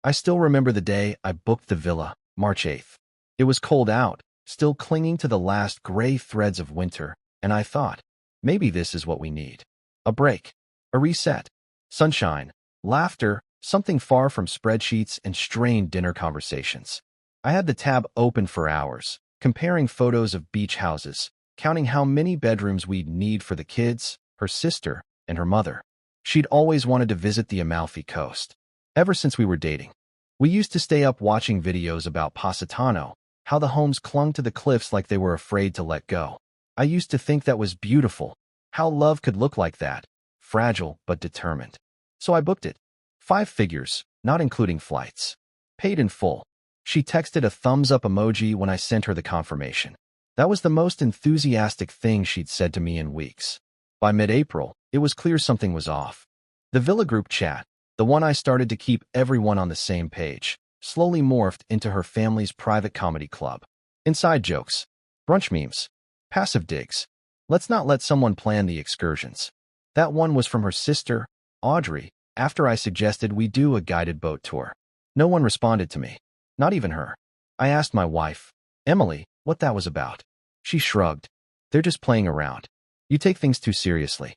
I still remember the day I booked the villa, March 8th. It was cold out, still clinging to the last gray threads of winter, and I thought, maybe this is what we need. A break. A reset. Sunshine. Laughter. Something far from spreadsheets and strained dinner conversations. I had the tab open for hours, comparing photos of beach houses, counting how many bedrooms we'd need for the kids, her sister, and her mother. She'd always wanted to visit the Amalfi Coast. Ever since we were dating. We used to stay up watching videos about Positano, how the homes clung to the cliffs like they were afraid to let go. I used to think that was beautiful, how love could look like that, fragile but determined. So I booked it. 5 figures, not including flights. Paid in full. She texted a thumbs-up emoji when I sent her the confirmation. That was the most enthusiastic thing she'd said to me in weeks. By mid-April, it was clear something was off. The Villa group chat, the one I started to keep everyone on the same page, slowly morphed into her family's private comedy club. Inside jokes, brunch memes, passive digs. Let's not let someone plan the excursions. That one was from her sister, Audrey, after I suggested we do a guided boat tour. No one responded to me. Not even her. I asked my wife, Emily, what that was about. She shrugged. They're just playing around. You take things too seriously.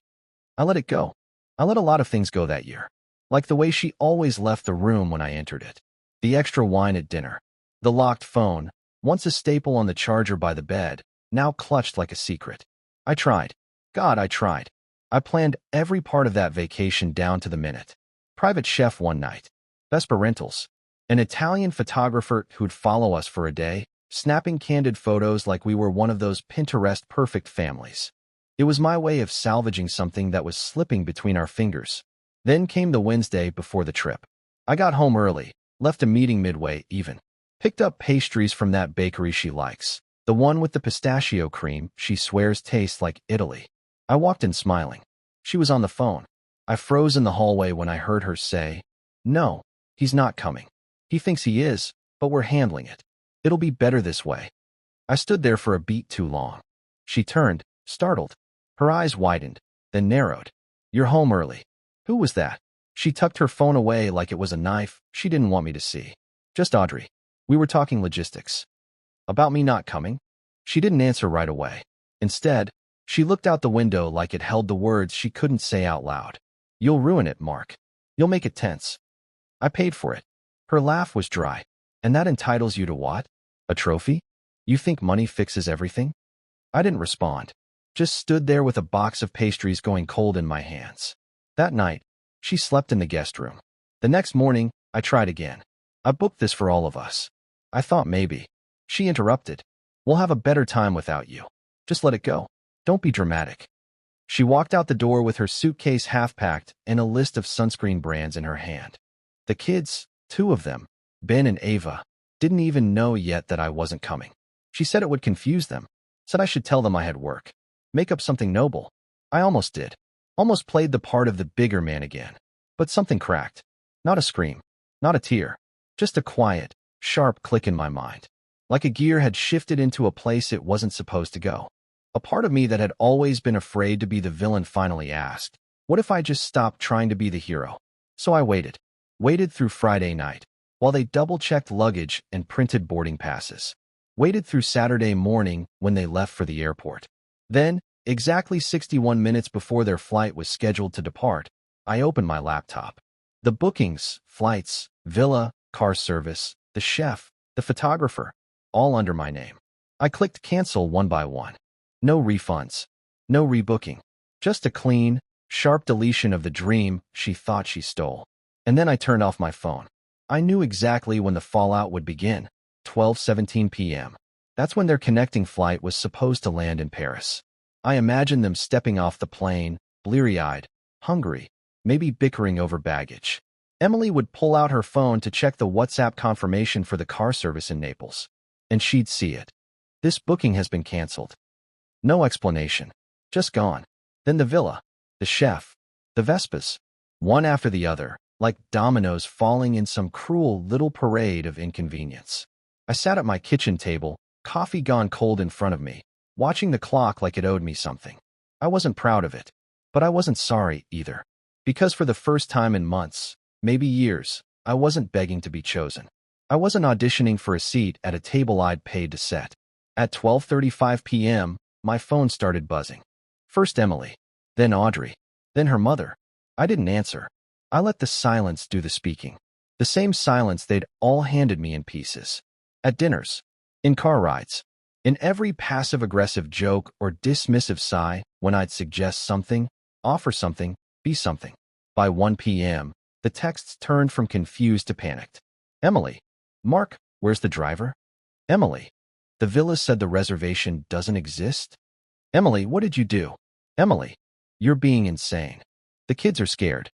I let it go. I let a lot of things go that year. Like the way she always left the room when I entered it. The extra wine at dinner. The locked phone, once a staple on the charger by the bed, now clutched like a secret. I tried. God, I tried. I planned every part of that vacation down to the minute. Private chef one night. Vespa rentals. An Italian photographer who'd follow us for a day, snapping candid photos like we were one of those Pinterest-perfect families. It was my way of salvaging something that was slipping between our fingers. Then came the Wednesday before the trip. I got home early, left a meeting midway even. Picked up pastries from that bakery she likes, the one with the pistachio cream she swears tastes like Italy. I walked in smiling. She was on the phone. I froze in the hallway when I heard her say, "No, he's not coming. He thinks he is, but we're handling it. It'll be better this way." I stood there for a beat too long. She turned, startled. Her eyes widened, then narrowed. "You're home early." Who was that? She tucked her phone away like it was a knife she didn't want me to see. Just Audrey. We were talking logistics. About me not coming? She didn't answer right away. Instead, she looked out the window like it held the words she couldn't say out loud. "You'll ruin it, Mark. You'll make it tense." I paid for it. Her laugh was dry. "And that entitles you to what? A trophy? You think money fixes everything?" I didn't respond. Just stood there with a box of pastries going cold in my hands. That night, she slept in the guest room. The next morning, I tried again. "I booked this for all of us." I thought maybe. She interrupted. "We'll have a better time without you. Just let it go. Don't be dramatic." She walked out the door with her suitcase half-packed and a list of sunscreen brands in her hand. The kids, 2 of them, Ben and Ava, didn't even know yet that I wasn't coming. She said it would confuse them. Said I should tell them I had work. Make up something noble. I almost did. Almost played the part of the bigger man again. But something cracked. Not a scream. Not a tear. Just a quiet, sharp click in my mind. Like a gear had shifted into a place it wasn't supposed to go. A part of me that had always been afraid to be the villain finally asked, what if I just stopped trying to be the hero? So I waited. Waited through Friday night, while they double-checked luggage and printed boarding passes. Waited through Saturday morning when they left for the airport. Then, exactly 61 minutes before their flight was scheduled to depart, I opened my laptop. The bookings, flights, villa, car service, the chef, the photographer, all under my name. I clicked cancel one by one. No refunds. No rebooking. Just a clean, sharp deletion of the dream she thought she stole. And then I turned off my phone. I knew exactly when the fallout would begin. 12:17 p.m. That's when their connecting flight was supposed to land in Paris. I imagined them stepping off the plane, bleary-eyed, hungry, maybe bickering over baggage. Emily would pull out her phone to check the WhatsApp confirmation for the car service in Naples. And she'd see it. "This booking has been canceled." No explanation. Just gone. Then the villa, the chef, the Vespas, one after the other, like dominoes falling in some cruel little parade of inconvenience. I sat at my kitchen table, coffee gone cold in front of me, watching the clock like it owed me something. I wasn't proud of it, but I wasn't sorry either. Because for the first time in months, maybe years, I wasn't begging to be chosen. I wasn't auditioning for a seat at a table I'd paid to set. At 12:35 p.m., my phone started buzzing. First Emily, then Audrey, then her mother. I didn't answer. I let the silence do the speaking. The same silence they'd all handed me in pieces. At dinners, in car rides, in every passive-aggressive joke or dismissive sigh when I'd suggest something, offer something, be something. By 1 p.m., the texts turned from confused to panicked. Emily, Mark, where's the driver? Emily, the villa said the reservation doesn't exist? Emily, what did you do? Emily, you're being insane. The kids are scared.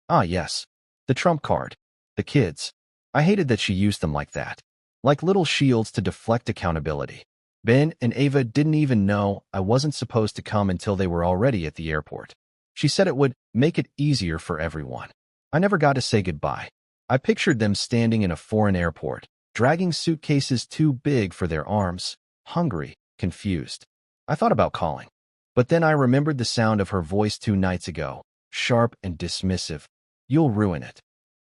Ah, yes. The trump card. The kids. I hated that she used them like that. Like little shields to deflect accountability. Ben and Ava didn't even know I wasn't supposed to come until they were already at the airport. She said it would make it easier for everyone. I never got to say goodbye. I pictured them standing in a foreign airport, dragging suitcases too big for their arms, hungry, confused. I thought about calling. But then I remembered the sound of her voice 2 nights ago, sharp and dismissive. You'll ruin it.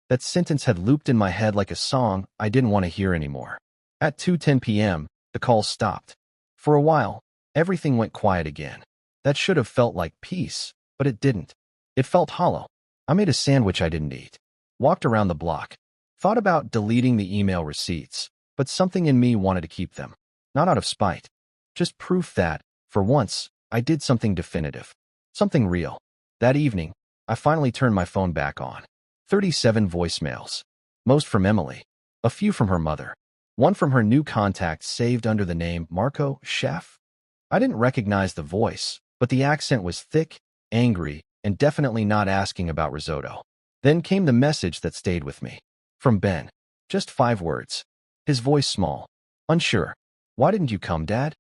That sentence had looped in my head like a song I didn't want to hear anymore. At 2:10 p.m., the call stopped. For a while, everything went quiet again. That should have felt like peace, but it didn't. It felt hollow. I made a sandwich I didn't eat. Walked around the block. Thought about deleting the email receipts, but something in me wanted to keep them. Not out of spite. Just proof that, for once, I did something definitive. Something real. That evening, I finally turned my phone back on. 37 voicemails. Most from Emily. A few from her mother. One from her new contact saved under the name Marco Chef. I didn't recognize the voice, but the accent was thick, angry, and definitely not asking about risotto. Then came the message that stayed with me. From Ben. Just 5 words. His voice small. Unsure. Why didn't you come, Dad?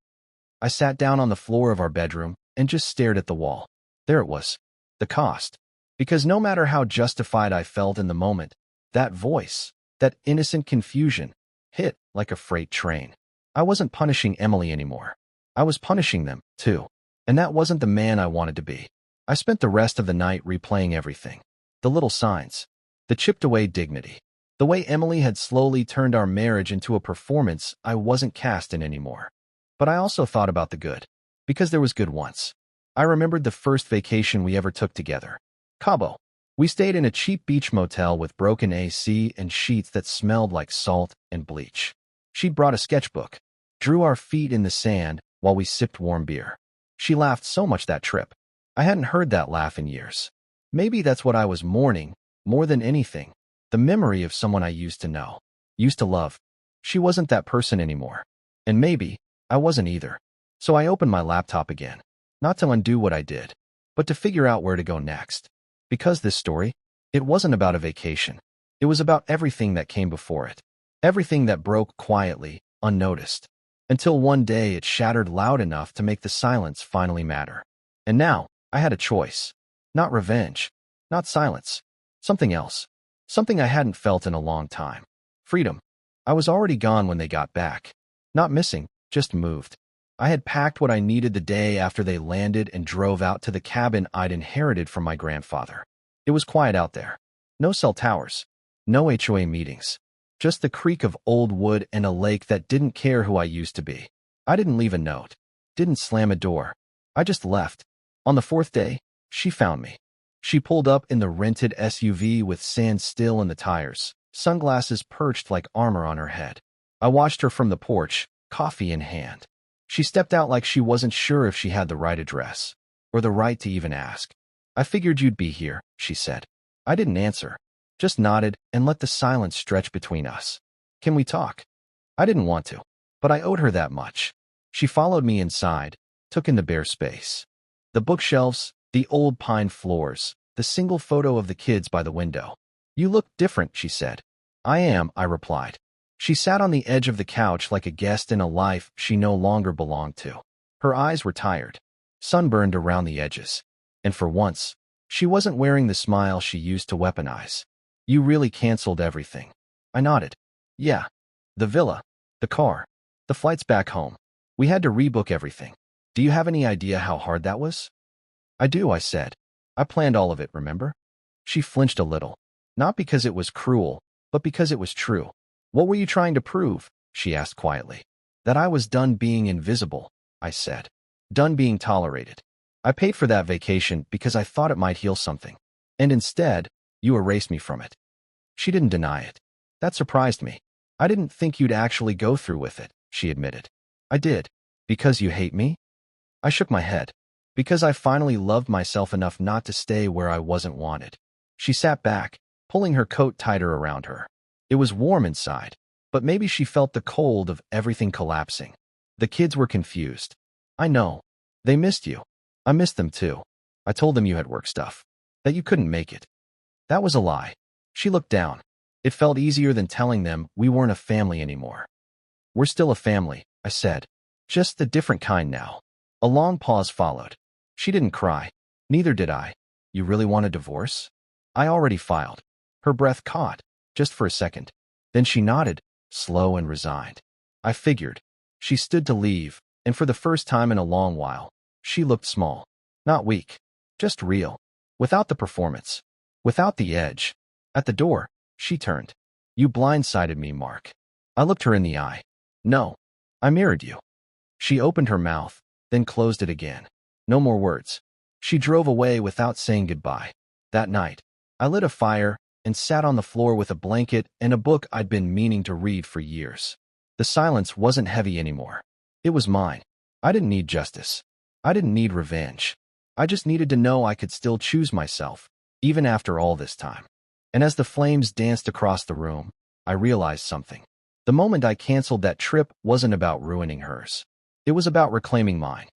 I sat down on the floor of our bedroom and just stared at the wall. There it was. The cost. Because no matter how justified I felt in the moment, that voice, that innocent confusion, hit like a freight train. I wasn't punishing Emily anymore. I was punishing them, too. And that wasn't the man I wanted to be. I spent the rest of the night replaying everything. The little signs. The chipped-away dignity. The way Emily had slowly turned our marriage into a performance I wasn't cast in anymore. But I also thought about the good. Because there was good once. I remembered the first vacation we ever took together. Cabo. We stayed in a cheap beach motel with broken AC and sheets that smelled like salt and bleach. She'd brought a sketchbook. Drew our feet in the sand while we sipped warm beer. She laughed so much that trip. I hadn't heard that laugh in years. Maybe that's what I was mourning, more than anything. The memory of someone I used to know, used to love. She wasn't that person anymore. And maybe I wasn't either. So I opened my laptop again. Not to undo what I did, but to figure out where to go next. Because this story, it wasn't about a vacation. It was about everything that came before it. Everything that broke quietly, unnoticed. Until one day it shattered loud enough to make the silence finally matter. And now, I had a choice. Not revenge. Not silence. Something else. Something I hadn't felt in a long time. Freedom. I was already gone when they got back. Not missing, just moved. I had packed what I needed the day after they landed and drove out to the cabin I'd inherited from my grandfather. It was quiet out there. No cell towers. No HOA meetings. Just the creak of old wood and a lake that didn't care who I used to be. I didn't leave a note. Didn't slam a door. I just left. On the 4th day, she found me. She pulled up in the rented SUV with sand still in the tires, sunglasses perched like armor on her head. I watched her from the porch, coffee in hand. She stepped out like she wasn't sure if she had the right address, or the right to even ask. I figured you'd be here, she said. I didn't answer, just nodded and let the silence stretch between us. Can we talk? I didn't want to, but I owed her that much. She followed me inside, took in the bare space. The bookshelves, the old pine floors, the single photo of the kids by the window. You look different, she said. I am, I replied. She sat on the edge of the couch like a guest in a life she no longer belonged to. Her eyes were tired, sunburned around the edges. And for once, she wasn't wearing the smile she used to weaponize. You really canceled everything. I nodded. Yeah. The villa, the car, the flights back home. We had to rebook everything. Do you have any idea how hard that was? I do, I said. I planned all of it, remember? She flinched a little. Not because it was cruel, but because it was true. What were you trying to prove? She asked quietly. That I was done being invisible, I said. Done being tolerated. I paid for that vacation because I thought it might heal something. And instead, you erased me from it. She didn't deny it. That surprised me. I didn't think you'd actually go through with it, she admitted. I did. Because you hate me? I shook my head. Because I finally loved myself enough not to stay where I wasn't wanted. She sat back, pulling her coat tighter around her. It was warm inside, but maybe she felt the cold of everything collapsing. The kids were confused. I know. They missed you. I missed them too. I told them you had work stuff. That you couldn't make it. That was a lie. She looked down. It felt easier than telling them we weren't a family anymore. We're still a family, I said. Just a different kind now. A long pause followed. She didn't cry. Neither did I. You really want a divorce? I already filed. Her breath caught, just for a second. Then she nodded, slow and resigned. I figured. She stood to leave, and for the first time in a long while, she looked small. Not weak. Just real. Without the performance. Without the edge. At the door, she turned. You blindsided me, Mark. I looked her in the eye. No. I mirrored you. She opened her mouth, then closed it again. No more words. She drove away without saying goodbye. That night, I lit a fire and sat on the floor with a blanket and a book I'd been meaning to read for years. The silence wasn't heavy anymore. It was mine. I didn't need justice. I didn't need revenge. I just needed to know I could still choose myself, even after all this time. And as the flames danced across the room, I realized something. The moment I canceled that trip wasn't about ruining hers. It was about reclaiming mine.